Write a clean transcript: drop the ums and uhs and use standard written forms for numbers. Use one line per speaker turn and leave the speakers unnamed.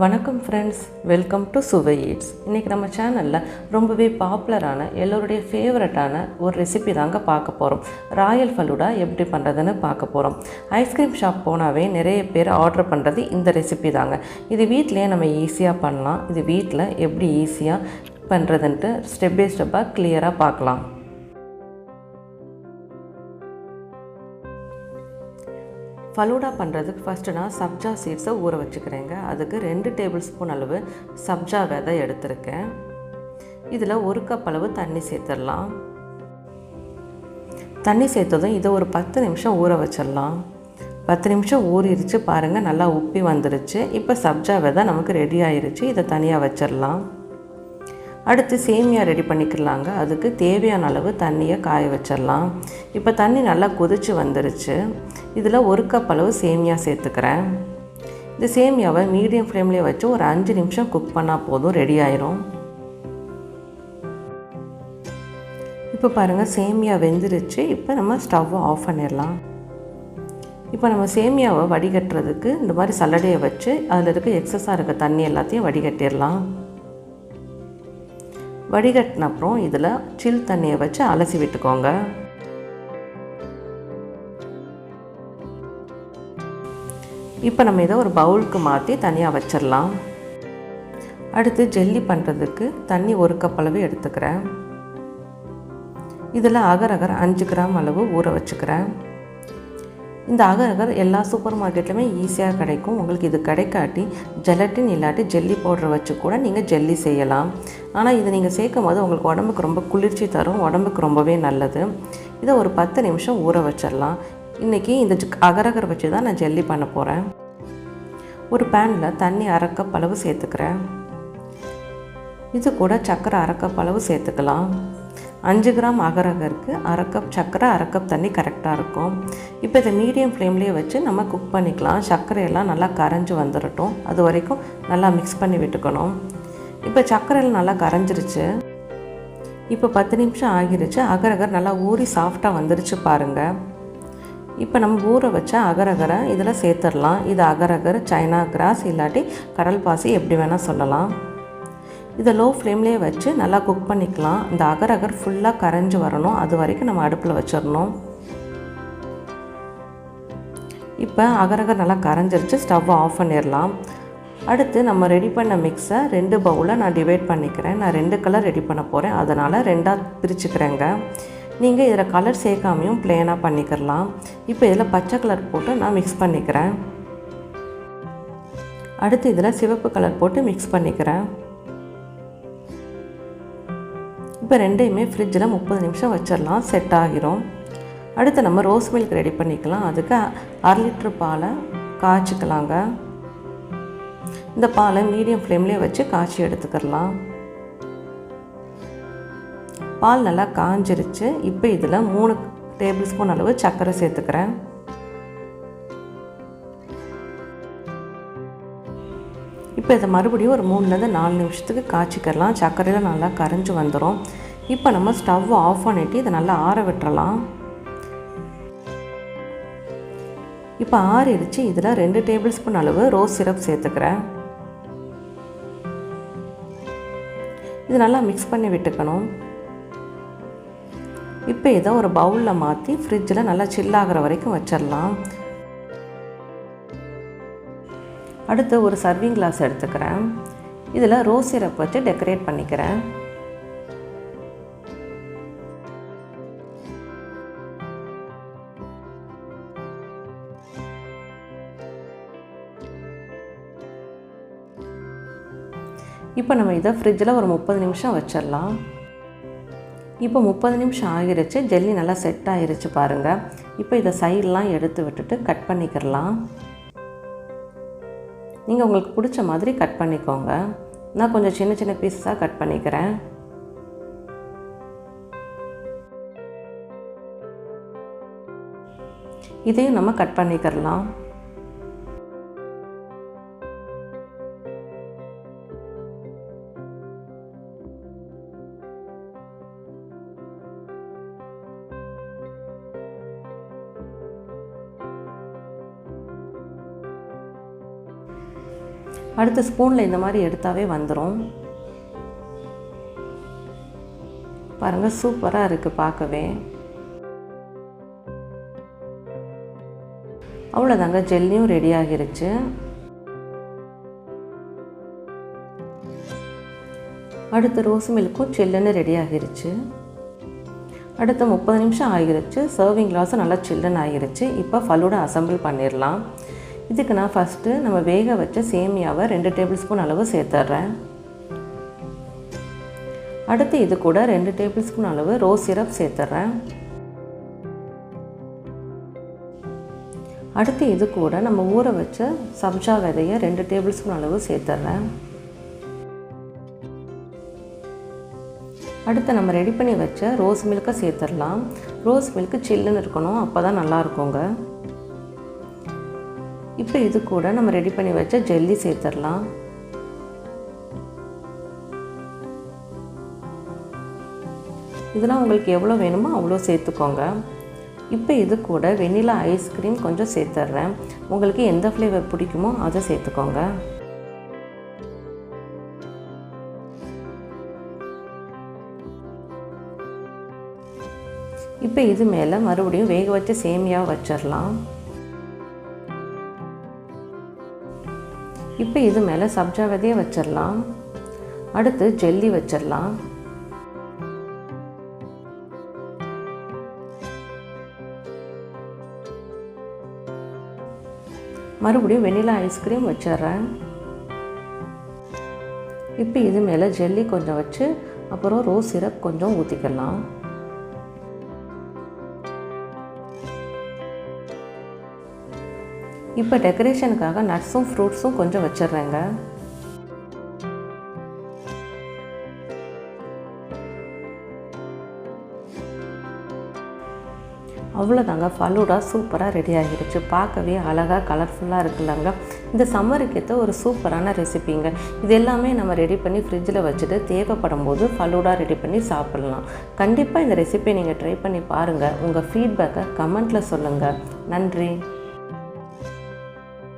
வணக்கம் friends, welcome to சுவையீட்ஸ். இன்றைக்கி நம்ம சேனலில் ரொம்பவே பாப்புலரான எல்லோருடைய ஃபேவரட்டான ஒரு ரெசிபி தாங்க பார்க்க போகிறோம். ராயல் ஃபலூடா எப்படி பண்ணுறதுன்னு பார்க்க போகிறோம். ஐஸ்கிரீம் ஷாப் போனாவே நிறைய பேர் ஆர்டர் பண்ணுறது இந்த ரெசிபி தாங்க. இது வீட்டிலையே நம்ம ஈஸியாக பண்ணலாம். இது வீட்டில் எப்படி ஈஸியாக பண்ணுறதுன்ட்டு ஸ்டெப் பை ஸ்டெப்பாக கிளியராக பார்க்கலாம். ஃபலூடா பண்ணுறதுக்கு ஃபஸ்ட்டு நான் சப்ஜா சீட்ஸை ஊற வச்சுக்கிறேங்க. அதுக்கு 2 டேபிள் ஸ்பூன் அளவு சப்ஜா விதை எடுத்திருக்கேன். இதில் 1 கப் அளவு தண்ணி சேர்த்துடலாம். தண்ணி சேர்த்ததும் இதை ஒரு 10 நிமிஷம் ஊற வச்சிடலாம். 10 நிமிஷம் ஊறிடுச்சு பாருங்கள், நல்லா உப்பி வந்துருச்சு. இப்போ சப்ஜா விதை நமக்கு ரெடி ஆயிடுச்சு. இதை தனியாக வச்சிடலாம். அடுத்து சேமியா ரெடி பண்ணிக்கலாங்க. அதுக்கு தேவையான அளவு தண்ணியை காய வச்சிடலாம். இப்போ தண்ணி நல்லா கொதிச்சு வந்துருச்சு. இதில் 1 கப் அளவு சேமியா சேர்த்துக்கிறேன். இந்த சேமியாவை மீடியம் ஃப்ளேம்லேயே வச்சு ஒரு 5 நிமிஷம் குக் பண்ணால் போதும், ரெடி ஆயிரும். இப்போ பாருங்கள், சேமியா வெந்துருச்சு. இப்போ நம்ம ஸ்டவ்வை ஆஃப் பண்ணிடலாம். இப்போ நம்ம சேமியாவை வடிகட்டுறதுக்கு இந்த மாதிரி சல்லடையை வச்சு அதில் இருக்க எக்ஸஸாக இருக்க தண்ணி எல்லாத்தையும் வடிகட்டிடலாம். வடிகட்டின அப்புறம் இதில் சில் தண்ணியை வச்சு அலசி விட்டுக்கோங்க. இப்போ நம்ம இதை ஒரு பவுலுக்கு மாற்றி தனியாக வச்சிடலாம். அடுத்து ஜெல்லி பண்ணுறதுக்கு தண்ணி 1 கப் அளவு எடுத்துக்கிறேன். இதில் அகர் 5 கிராம் அளவு ஊற வச்சுக்கிறேன். இந்த அகர் எல்லா சூப்பர் மார்க்கெட்லையுமே ஈஸியாக கிடைக்கும். உங்களுக்கு இது கிடைக்காட்டி ஜெலட்டின் இல்லாட்டி ஜெல்லி பவுடர் வச்சு கூட நீங்கள் ஜெல்லி செய்யலாம். ஆனால் இது நீங்கள் சேர்க்கும் போது உங்களுக்கு உடம்புக்கு ரொம்ப குளிர்ச்சி தரும், உடம்புக்கு ரொம்பவே நல்லது. இதை ஒரு 10 நிமிஷம் ஊற வச்சிடலாம். இன்றைக்கி இந்த அகர் வச்சு தான் நான் ஜெல்லி பண்ண போகிறேன். ஒரு பேனில் தண்ணி 1/2 கப் அளவு சேர்த்துக்கிறேன். இது கூட சர்க்கரை 1/2 கப் அளவு சேர்த்துக்கலாம். 5 கிராம் அகருக்கு 1/2 கப் சர்க்கரை, 1/2 கப் தண்ணி கரெக்டாக இருக்கும். இப்போ இதை மீடியம் ஃப்ளேம்லேயே வச்சு நம்ம குக் பண்ணிக்கலாம். சர்க்கரையெல்லாம் நல்லா கரைஞ்சி வந்துடட்டும். அது வரைக்கும் நல்லா மிக்ஸ் பண்ணி விட்டுக்கணும். இப்போ சர்க்கரையெல்லாம் நல்லா கரைஞ்சிருச்சு. இப்போ 10 நிமிஷம் ஆகிருச்சு. அகர் நல்லா ஊறி சாஃப்டாக வந்துருச்சு பாருங்கள். இப்போ நம்ம ஊற வச்ச அகரை இதில் சேர்த்துடலாம். இது அகர், சைனா கிராஸ் இல்லாட்டி கடல் பாசி எப்படி வேணால் சொல்லலாம். இதை லோ ஃப்ளேம்லேயே வச்சு நல்லா குக் பண்ணிக்கலாம். இந்த அகர் ஃபுல்லாக கரைஞ்சி வரணும். அது வரைக்கும் நம்ம அடுப்பில் வச்சிடணும். இப்போ அகர் நல்லா கரைஞ்சிருச்சு. ஸ்டவ்வை ஆஃப் பண்ணிடலாம். அடுத்து நம்ம ரெடி பண்ண மிக்ஸை 2 பவுலில் நான் டிவைட் பண்ணிக்கிறேன். நான் 2 கலர் ரெடி பண்ண போகிறேன், அதனால் 2ஆக பிரிச்சுக்கிறேங்க. நீங்கள் இதில் கலர் சேர்க்காமையும் ப்ளெயினாக பண்ணிக்கிறலாம். இப்போ இதில் பச்சை கலர் போட்டு நான் மிக்ஸ் பண்ணிக்கிறேன். அடுத்து இதில் சிவப்பு கலர் போட்டு மிக்ஸ் பண்ணிக்கிறேன். இப்போ 2யுமே ஃப்ரிட்ஜில் 30 நிமிஷம் வச்சிடலாம், செட் ஆகிரும். அடுத்து நம்ம ரோஸ் மில்க் ரெடி பண்ணிக்கலாம். அதுக்கு 1/2 லிட்டர் பாலை காய்ச்சிக்கலாங்க. இந்த பாலை மீடியம் ஃப்ளேம்லேயே வச்சு காய்ச்சி எடுத்துக்கலாம். பால் நல்லா காஞ்சிருச்சு. இப்போ இதில் 3 டேபிள் ஸ்பூன் அளவு சர்க்கரை சேர்த்துக்கிறேன். இப்போ இதை மறுபடியும் ஒரு 3லேருந்து 4 நிமிஷத்துக்கு காய்ச்சிக்கலாம். சர்க்கரையில் நல்லா கரைஞ்சி வந்துடும். இப்போ நம்ம ஸ்டவ்வை ஆஃப் பண்ணிவிட்டு இதை நல்லா ஆற விட்டுறலாம். இப்போ ஆறிடுச்சு. இதில் 2 டேபிள் ஸ்பூன் அளவு ரோஸ் சிரப் சேர்த்துக்கிறேன். இது நல்லா மிக்ஸ் பண்ணி விட்டுக்கணும். இப்போ இதை ஒரு பவுலில் மாற்றி ஃப்ரிட்ஜில் நல்லா சில்லாகிற வரைக்கும் வச்சிடலாம். அடுத்து ஒரு சர்விங் கிளாஸ் எடுத்துக்கிறேன். இதில் ரோஸ் சிரப் வச்சு டெக்கரேட் பண்ணிக்கிறேன். இப்போ நம்ம இதை ஃப்ரிட்ஜில் ஒரு 30 நிமிஷம் வச்சிடலாம். இப்போ 30 நிமிஷம் ஆகிருச்சு. ஜெல்லி நல்லா செட் ஆகிருச்சு பாருங்கள். இப்போ இதை சைடெலாம் எடுத்து விட்டுட்டு கட் பண்ணிக்கிறலாம். நீங்கள் உங்களுக்கு பிடிச்ச மாதிரி கட் பண்ணிக்கோங்க. நான் கொஞ்சம் சின்ன சின்ன பீஸாக கட் பண்ணிக்கிறேன். இதையும் நம்ம கட் பண்ணிக்கிறலாம். அடுத்து ஸ்பூனில் இந்த மாதிரி எடுத்தாவே வந்துடும். பாருங்கள், சூப்பராக இருக்குது பார்க்கவே. அவ்வளோதாங்க, ஜெல்லியும் ரெடி ஆகிருச்சு. அடுத்து ரோஸ் மில்க்கும் சில்லுன்னு ரெடி ஆகிருச்சு. அடுத்து 30 நிமிஷம் ஆகிருச்சு. சர்விங் கிளாஸும் நல்லா சில்லுன்னு ஆகிருச்சு. இப்போ ஃபலூடா அசம்பிள் பண்ணிடலாம். இதுக்கு நான் ஃபஸ்ட்டு நம்ம வேக வச்ச சேமியாவை 2 டேபிள் ஸ்பூன் அளவு சேர்த்துட்றேன். அடுத்து இது கூட 2 டேபிள் ஸ்பூன் அளவு ரோஸ் சிரப் சேர்த்துட்றேன். அடுத்து இது கூட நம்ம ஊற வச்ச சப்ஜா விதையை 2 டேபிள் ஸ்பூன் அளவு சேர்த்துட்றேன். அடுத்து நம்ம ரெடி பண்ணி வச்ச ரோஸ் மில்க்கை சேர்த்துடலாம். ரோஸ் மில்க்கு சில்லுன்னு இருக்கணும், அப்போ தான் நல்லா இருக்குங்க. இப்போ இது கூட நம்ம ரெடி பண்ணி வச்ச ஜெல்லி சேர்த்துடலாம். இதெல்லாம் உங்களுக்கு எவ்வளோ வேணுமோ அவ்வளோ சேர்த்துக்கோங்க. இப்போ இது கூட வெண்ணிலா ஐஸ்கிரீம் கொஞ்சம் சேர்த்துட்றேன். உங்களுக்கு எந்த ஃப்ளேவர் பிடிக்குமோ அதை சேர்த்துக்கோங்க. இப்போ இது மேலே மறுபடியும் வேக வச்ச சேமியாவை வச்சிடலாம். இப்போ இது மேலே சப்ஜா விதையை வச்சிடலாம். அடுத்து ஜெல்லி வச்சிடலாம். மறுபடியும் வெண்ணிலா ஐஸ்கிரீம் வச்சிடுறேன். இப்போ இது மேலே ஜெல்லி கொஞ்சம் வச்சு அப்புறம் ரோஸ் சிரப் கொஞ்சம் ஊற்றிக்கலாம். இப்போ டெக்கரேஷனுக்காக நட்ஸும் ஃப்ரூட்ஸும் கொஞ்சம் வச்சிடுறேங்க. அவ்வளோதாங்க, ஃபலூடா சூப்பராக ரெடி ஆகிடுச்சு. பார்க்கவே அழகாக கலர்ஃபுல்லாக இருக்குல்லங்க. இந்த சம்மருக்கு ஏற்ற ஒரு சூப்பரான ரெசிபிங்க. இது எல்லாமே நம்ம ரெடி பண்ணி ஃப்ரிட்ஜில் வச்சுட்டு தேவைப்படும் போது ஃபலூடா ரெடி பண்ணி சாப்பிட்லாம். கண்டிப்பாக இந்த ரெசிபியை நீங்கள் ட்ரை பண்ணி பாருங்கள். உங்கள் ஃபீட்பேக்கை கமெண்ட்டில் சொல்லுங்கள். நன்றி.